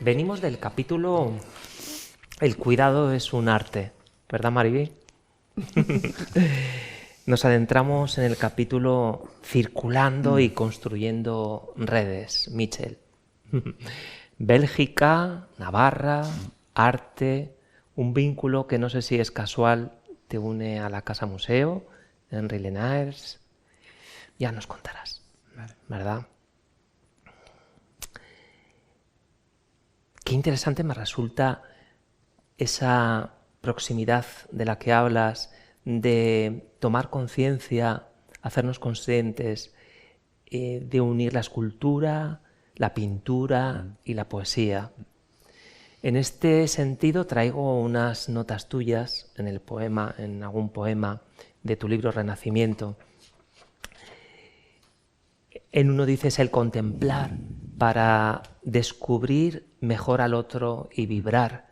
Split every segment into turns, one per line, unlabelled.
Venimos del capítulo El cuidado es un arte, ¿verdad, Mariby? Nos adentramos en el capítulo Circulando y construyendo redes, Mitchell. Bélgica, Navarra, arte, un vínculo que no sé si es casual, te une a la Casa Museo, Henri Lenaers. Ya nos contarás, ¿verdad? Qué interesante me resulta esa proximidad de la que hablas, de tomar conciencia, hacernos conscientes, de unir la escultura, la pintura y la poesía. En este sentido traigo unas notas tuyas en el poema, en algún poema de tu libro Renacimiento. En uno dices el contemplar para descubrir mejor al otro y vibrar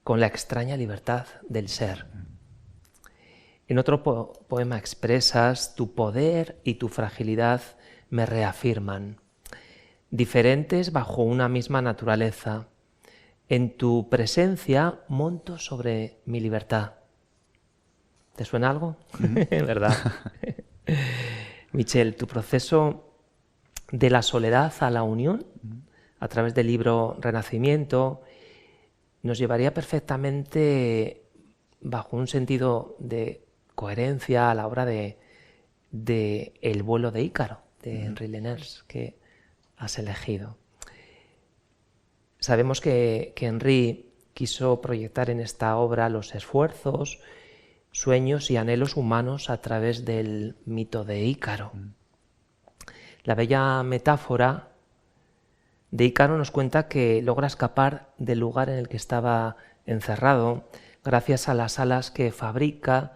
con la extraña libertad del ser. En otro poema expresas tu poder y tu fragilidad me reafirman, diferentes bajo una misma naturaleza. En tu presencia monto sobre mi libertad. ¿Te suena algo? ¿Verdad? Michel, tu proceso de la soledad a la unión, a través del libro Renacimiento, nos llevaría perfectamente bajo un sentido de coherencia a la obra de El vuelo de Ícaro, de Henri Lenaers, que has elegido. Sabemos que Henri quiso proyectar en esta obra los esfuerzos, sueños y anhelos humanos a través del mito de Ícaro. La bella metáfora de Ícaro nos cuenta que logra escapar del lugar en el que estaba encerrado gracias a las alas que fabrica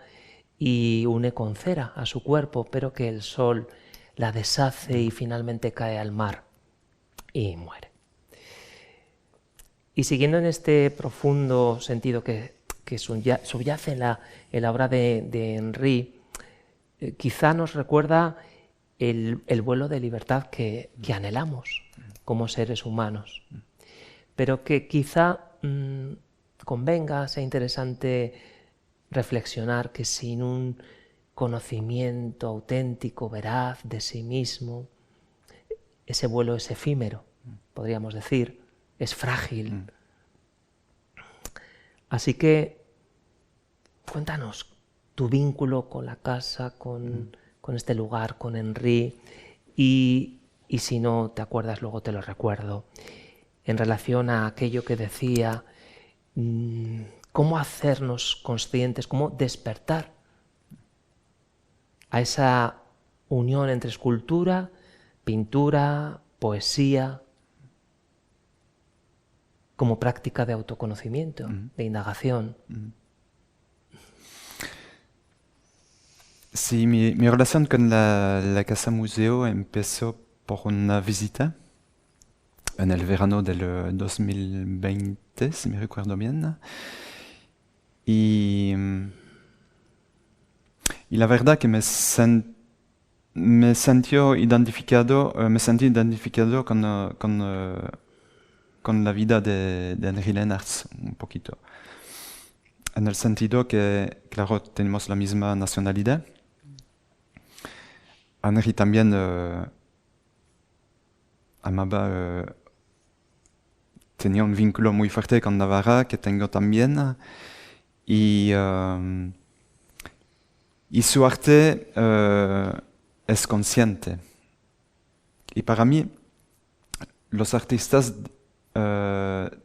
y une con cera a su cuerpo, pero que el sol la deshace y finalmente cae al mar y muere. Y siguiendo en este profundo sentido que subyace en la obra de Henri, quizá nos recuerda el vuelo de libertad que anhelamos como seres humanos, pero que quizá convenga, sea interesante reflexionar que sin un conocimiento auténtico, veraz de sí mismo, ese vuelo es efímero, podríamos decir, es frágil. Así que cuéntanos tu vínculo con la casa, con este lugar, con Henri, y si no te acuerdas luego te lo recuerdo, en relación a aquello que decía, cómo hacernos conscientes, cómo despertar a esa unión entre escultura, pintura, poesía, como práctica de autoconocimiento, de indagación.
Sí, mi relación con la Casa Museo empezó por una visita en el verano del 2020, si me recuerdo bien. Y la verdad que me sentí identificado con la vida de Henri Lenaers un poquito. En el sentido que, claro, tenemos la misma nacionalidad. Henri también tenía un vínculo muy fuerte con Navarra, que tengo también. Y su arte es consciente. Y para mí, los artistas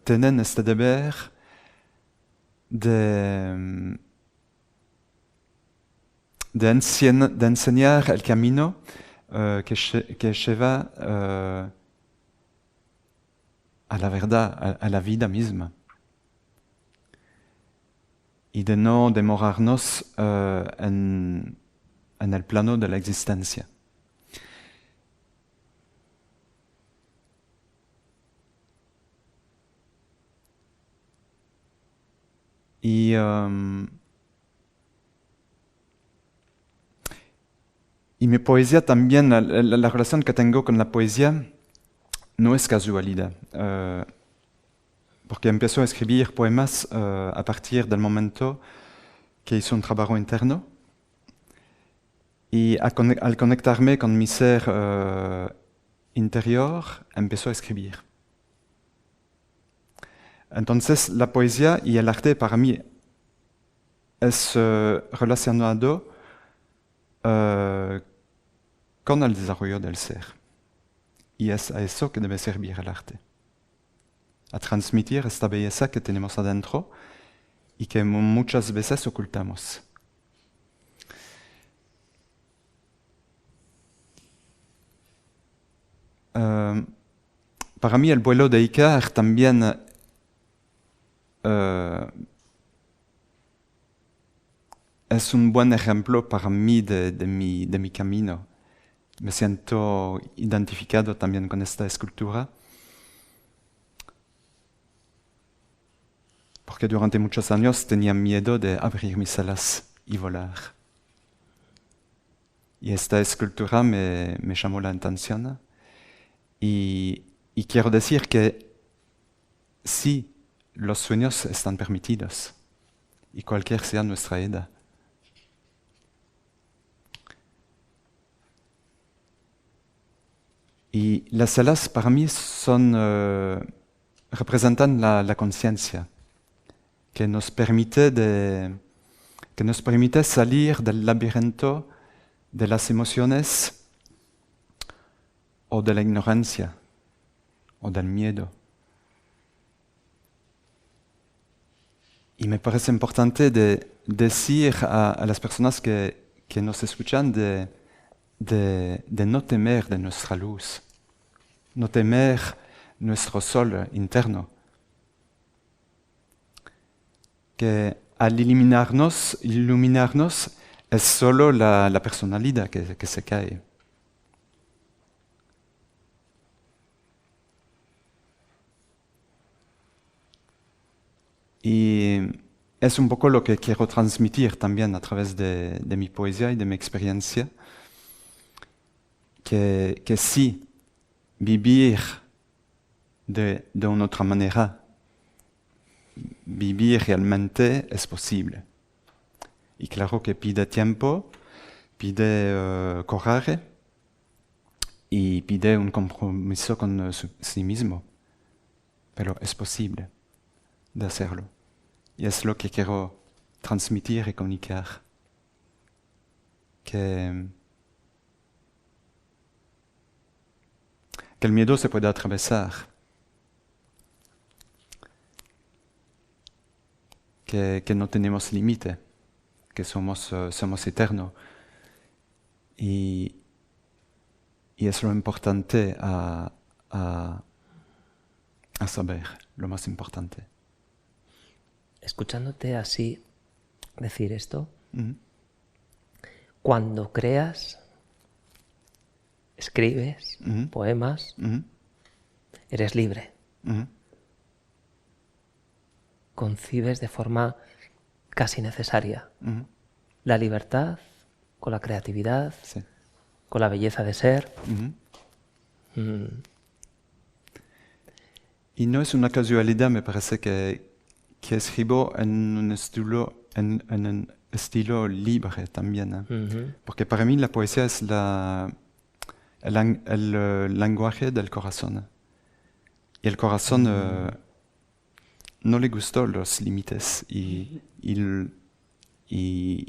tienen este deber de enseñar el camino que lleva a la verdad, a la vida misma. Y de no demorarnos en el plano de la existencia. Y mi poesía también, la relación que tengo con la poesía, no es casualidad, porque empezó a escribir poemas a partir del momento que hizo un trabajo interno y al conectarme con mi ser interior, empezó a escribir. Entonces, la poesía y el arte para mí es relacionado con el desarrollo del ser. Y es a eso que debe servir el arte. A transmitir esta belleza que tenemos adentro y que muchas veces ocultamos. Para mí el vuelo de Icar también es un buen ejemplo para mí de mi camino. Me siento identificado también con esta escultura, porque durante muchos años tenía miedo de abrir mis alas y volar. Y esta escultura me llamó la atención. Y quiero decir que sí, los sueños están permitidos, y cualquier sea nuestra edad. Y las alas para mí representan la conciencia, que nos permite salir del laberinto de las emociones o de la ignorancia o del miedo. Y me parece importante decir a las personas que nos escuchan de no temer de nuestra luz, no temer nuestro sol interno. Que al iluminarnos es solo la personalidad que se cae. Y es un poco lo que quiero transmitir también a través de mi poesía y de mi experiencia, que sí, vivir de una otra manera, vivir realmente es posible. Y claro que pide tiempo, pide coraje y pide un compromiso con sí mismo, pero es posible de hacerlo. Y es lo que quiero transmitir y comunicar. Que el miedo se puede atravesar. Que no tenemos límite. Que somos eternos. Y es lo importante a saber, lo más importante.
Escuchándote así decir esto, cuando creas, escribes poemas, eres libre. Concibes de forma casi necesaria la libertad con la creatividad,
Sí.
con la belleza de ser.
Y no es una casualidad, me parece que escribo en un estilo libre también. Porque para mí la poesía es el lenguaje del corazón. Y el corazón no le gustó los límites y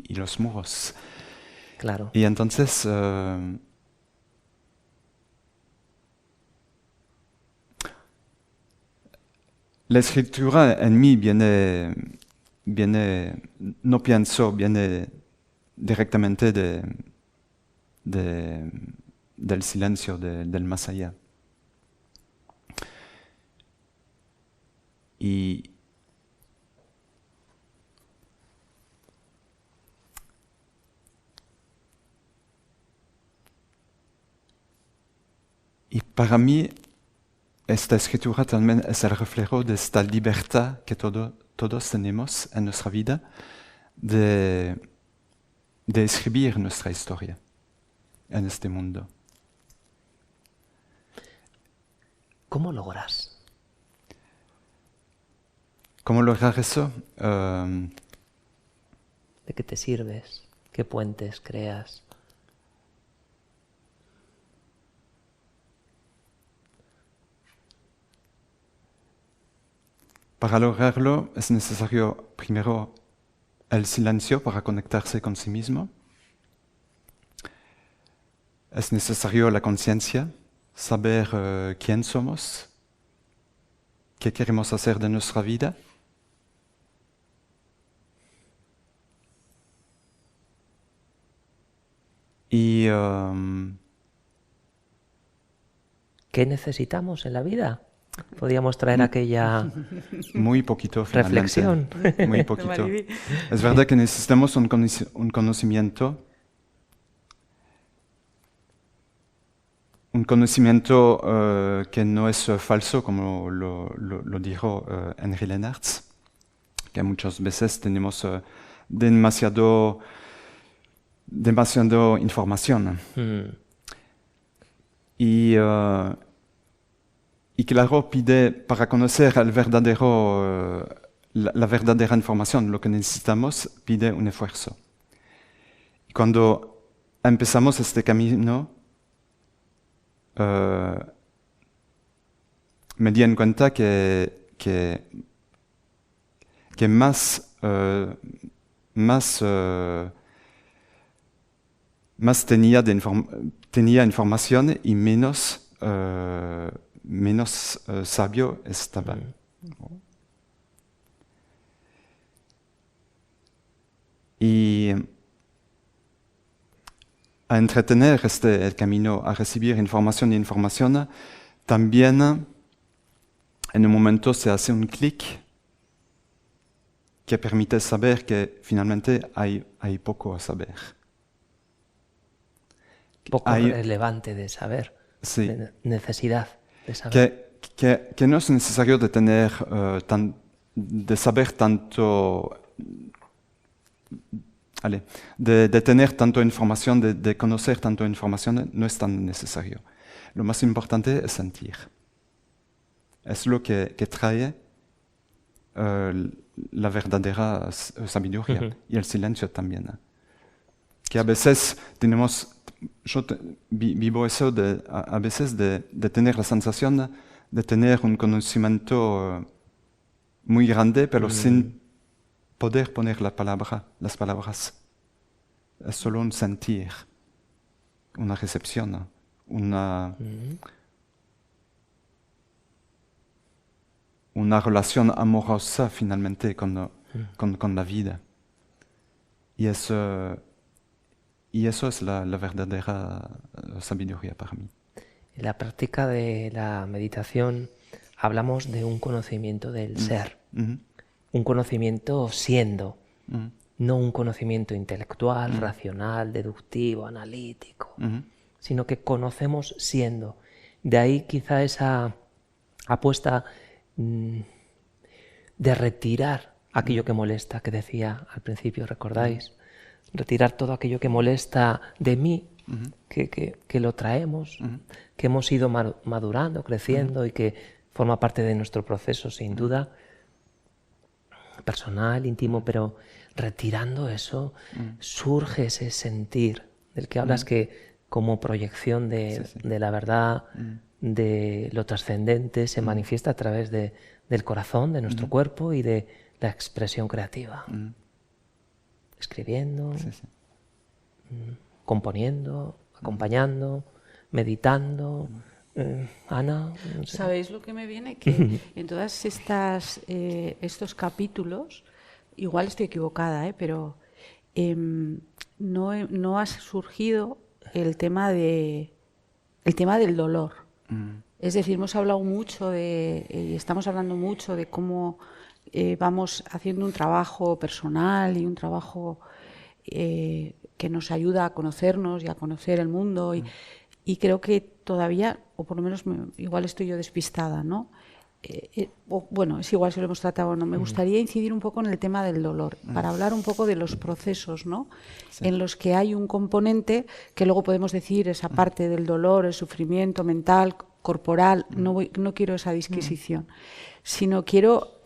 los muros.
Claro.
Y entonces la escritura en mí viene, no pienso, viene directamente del silencio, del más allá. Y para mí esta escritura también es el reflejo de esta libertad que todos tenemos en nuestra vida de escribir nuestra historia en este mundo.
¿Cómo logras?
¿Cómo lograr eso?
¿De qué te sirves? ¿Qué puentes creas?
Para lograrlo es necesario primero el silencio para conectarse con sí mismo. Es necesario la conciencia, saber quién somos, qué queremos hacer de nuestra vida. Y
¿Qué necesitamos en la vida? Podríamos traer aquella
muy poquito, finalmente.
reflexión.
Muy poquito. Es verdad que necesitamos un conocimiento que no es falso, como lo dijo Henri Lenartz, que muchas veces tenemos demasiado información. Y claro, pide para conocer la verdadera información, lo que necesitamos, pide un esfuerzo. Y cuando empezamos este camino, me di en cuenta que más tenía información y menos sabio estaba. Y a entretener el camino, a recibir información y información, también en un momento se hace un clic que permite saber que finalmente hay poco a saber.
Poco relevante de saber,
sí,
de necesidad de saber.
Que no es necesario de tener de saber tanto, de tener tanto información, de conocer tanto información, no es tan necesario. Lo más importante es sentir. Es lo que trae la verdadera sabiduría y el silencio también. Que a veces tenemos, vivo eso a veces de tener la sensación de tener un conocimiento muy grande, pero sin poder poner las palabras. Es solo un sentir, una recepción, una relación amorosa finalmente con la vida. Y eso es la verdadera sabiduría para mí.
En la práctica de la meditación hablamos de un conocimiento del ser, un conocimiento siendo, no un conocimiento intelectual, racional, deductivo, analítico, sino que conocemos siendo. De ahí quizá esa apuesta de retirar aquello que molesta, que decía al principio, ¿recordáis? Retirar todo aquello que molesta de mí, que lo traemos, que hemos ido madurando, creciendo y que forma parte de nuestro proceso, sin duda, personal, íntimo, pero retirando eso surge ese sentir del que hablas, que como proyección de la verdad, de lo trascendente, se manifiesta a través del corazón, de nuestro cuerpo y de la expresión creativa. Escribiendo, componiendo, acompañando, meditando. Ana, no sé.
¿Sabéis lo que me viene? Que en todas estos capítulos, igual estoy equivocada, pero no ha surgido el tema del dolor. Es decir, hemos hablado mucho estamos hablando mucho de cómo vamos haciendo un trabajo personal y un trabajo que nos ayuda a conocernos y a conocer el mundo y creo que todavía, o por lo menos igual estoy yo despistada, ¿no? Bueno, es igual si lo hemos tratado o no. Me gustaría incidir un poco en el tema del dolor, para hablar un poco de los procesos, ¿no? Sí. En los que hay un componente que luego podemos decir esa parte del dolor, el sufrimiento mental, corporal, no quiero esa disquisición, sino quiero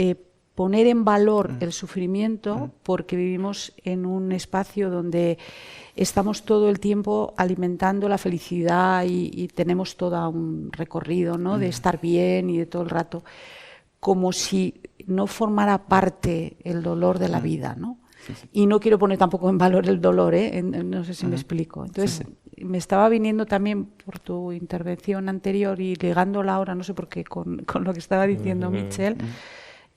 poner en valor el sufrimiento, porque vivimos en un espacio donde estamos todo el tiempo alimentando la felicidad y tenemos todo un recorrido, ¿no? De estar bien y de todo el rato, como si no formara parte el dolor de la vida, ¿no? Y no quiero poner tampoco en valor el dolor, no sé si me explico. Entonces, me estaba viniendo también por tu intervención anterior y ligándola ahora, no sé por qué, con lo que estaba diciendo Michel,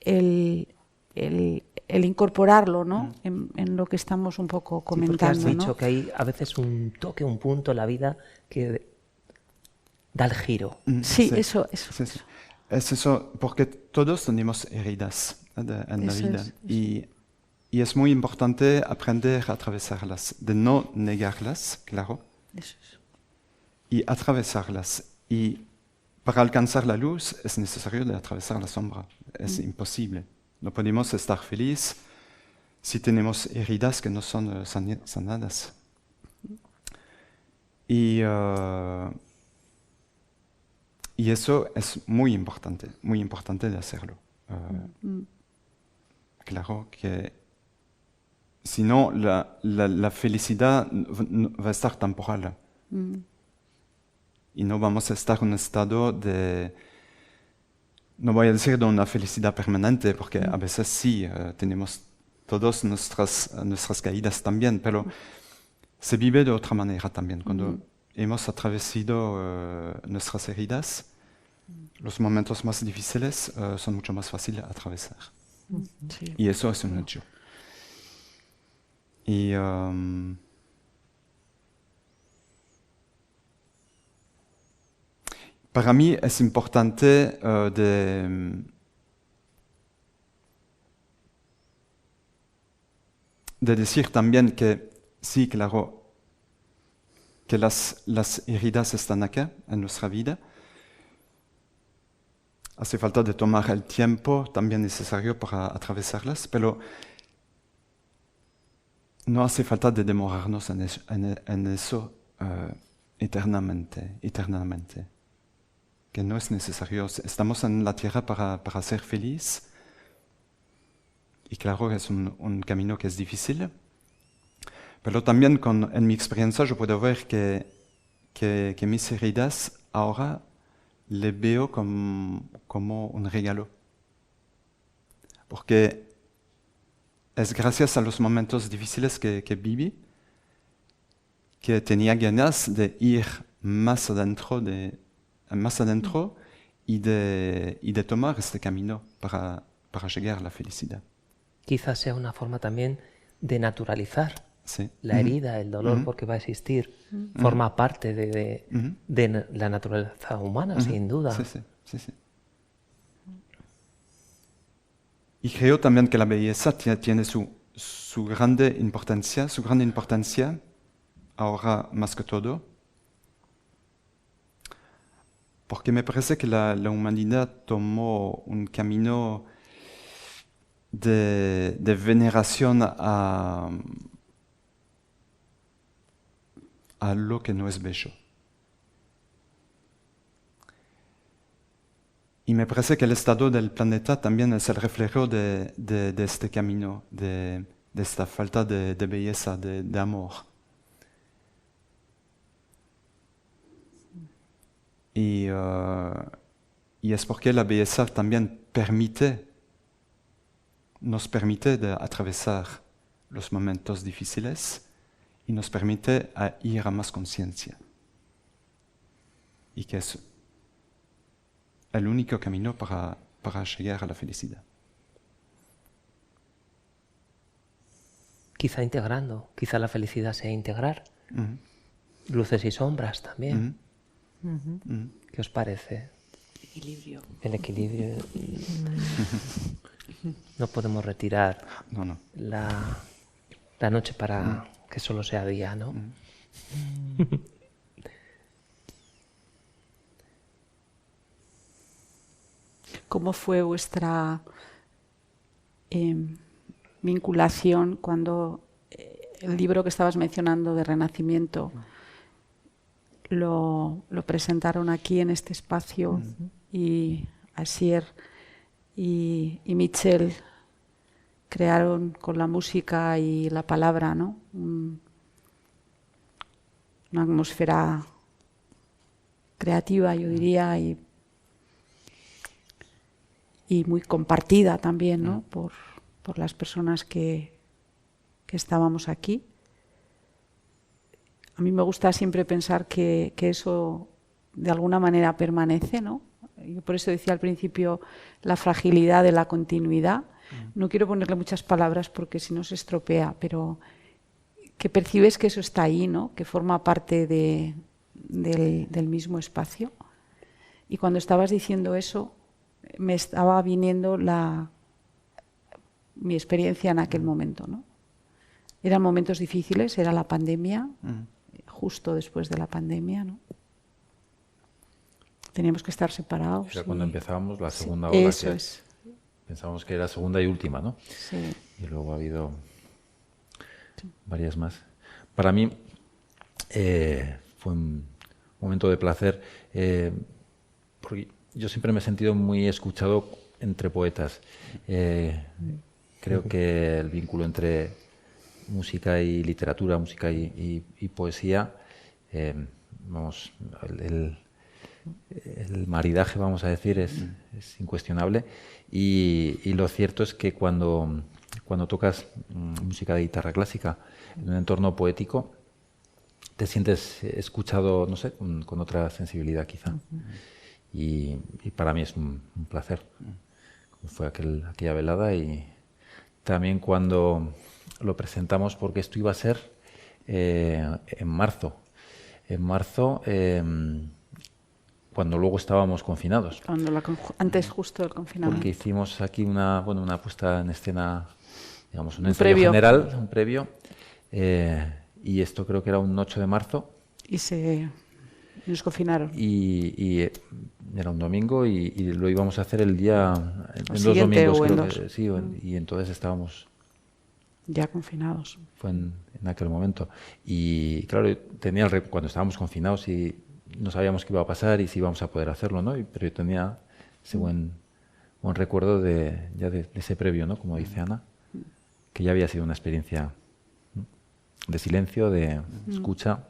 el incorporarlo, ¿no? En lo que estamos un poco comentando.
Sí, porque has dicho
¿no?
que hay a veces un toque, un punto en la vida que da el giro.
Sí, eso.
Sí, sí. Es eso, porque todos tenemos heridas en la
Eso
vida.
es.
Y es muy importante aprender a atravesarlas, de no negarlas, claro,
Eso es.
y atravesarlas. Y para alcanzar la luz es necesario de atravesar la sombra. Es imposible. No podemos estar felices si tenemos heridas que no son sanadas. Y eso es muy importante de hacerlo. Claro que si no, la felicidad va a estar temporal. Y no vamos a estar en un estado de, no voy a decir de una felicidad permanente, porque a veces sí, tenemos todas nuestras caídas también, pero se vive de otra manera también. Cuando hemos atravesado nuestras heridas, los momentos más difíciles son mucho más fáciles de atravesar.
Sí.
Y eso es un hecho. Y para mí es importante de decir también que sí, claro, que las heridas están acá en nuestra vida. Hace falta de tomar el tiempo también necesario para atravesarlas, pero no hace falta de demorarnos en eso eternamente. Que no es necesario. Estamos en la tierra para ser feliz. Y claro, es un camino que es difícil. Pero también en mi experiencia yo puedo ver que mis heridas ahora le veo como un regalo. Porque es gracias a los momentos difíciles que viví que tenía ganas de ir más adentro y de tomar este camino para llegar a la felicidad.
Quizás sea una forma también de naturalizar
Sí.
la herida, el dolor, porque va a existir. Forma parte de la naturaleza humana, sin duda.
Sí. Y creo también que la belleza tiene su gran importancia, ahora más que todo, porque me parece que la humanidad tomó un camino de veneración a lo que no es bello. Y me parece que el estado del planeta también es el reflejo de este camino, de esta falta de belleza, de amor. Y es porque la belleza también nos permite de atravesar los momentos difíciles y nos permite ir a más conciencia. Y que es el único camino para llegar a la felicidad.
Quizá integrando, quizá la felicidad sea integrar. Luces y sombras también. ¿Qué os parece?
Equilibrio.
El equilibrio. No podemos retirar la noche para que solo sea día, ¿no?
¿Cómo fue vuestra vinculación cuando el libro que estabas mencionando de Renacimiento lo presentaron aquí en este espacio y Asier y Michel crearon con la música y la palabra, ¿no? Una atmósfera creativa, yo diría, y muy compartida también, ¿no? Por las personas que estábamos aquí. A mí me gusta siempre pensar que eso de alguna manera permanece, ¿no? Yo por eso decía al principio la fragilidad de la continuidad. No quiero ponerle muchas palabras porque si no se estropea, pero que percibes que eso está ahí, ¿no? Que forma parte del mismo espacio. Y cuando estabas diciendo eso, me estaba viniendo mi experiencia en aquel momento, ¿no? Eran momentos difíciles, era la pandemia, justo después de la pandemia, ¿no? Teníamos que estar separados.
Era cuando empezábamos la segunda
sí,
ola.
Eso es.
Pensábamos que era segunda y última, ¿no?
Sí.
Y luego ha habido varias más. Para mí fue un momento de placer, porque yo siempre me he sentido muy escuchado entre poetas. Creo que el vínculo entre música y literatura, música y poesía, vamos, el maridaje, vamos a decir, es incuestionable. Y lo cierto es que cuando tocas música de guitarra clásica en un entorno poético, te sientes escuchado, no sé, con otra sensibilidad quizá. Y para mí es un placer, como fue aquella velada. Y también cuando lo presentamos, porque esto iba a ser en marzo. En marzo, cuando luego estábamos confinados.
Antes justo del confinamiento.
Porque hicimos aquí una puesta en escena, digamos, un ensayo general, un previo. Y esto creo que era un 8 de marzo.
Y nos confinaron.
Y era un domingo y lo íbamos a hacer el día... En 2
domingos,
creo que sí, y entonces estábamos...
Ya confinados.
Fue en aquel momento. Y claro, cuando estábamos confinados y no sabíamos qué iba a pasar y si íbamos a poder hacerlo, ¿no? Pero yo tenía ese buen recuerdo de ese previo, ¿no? Como dice Ana, que ya había sido una experiencia de silencio, de escucha.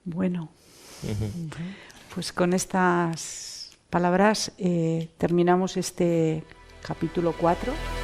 Bueno, pues con estas palabras terminamos este capítulo 4.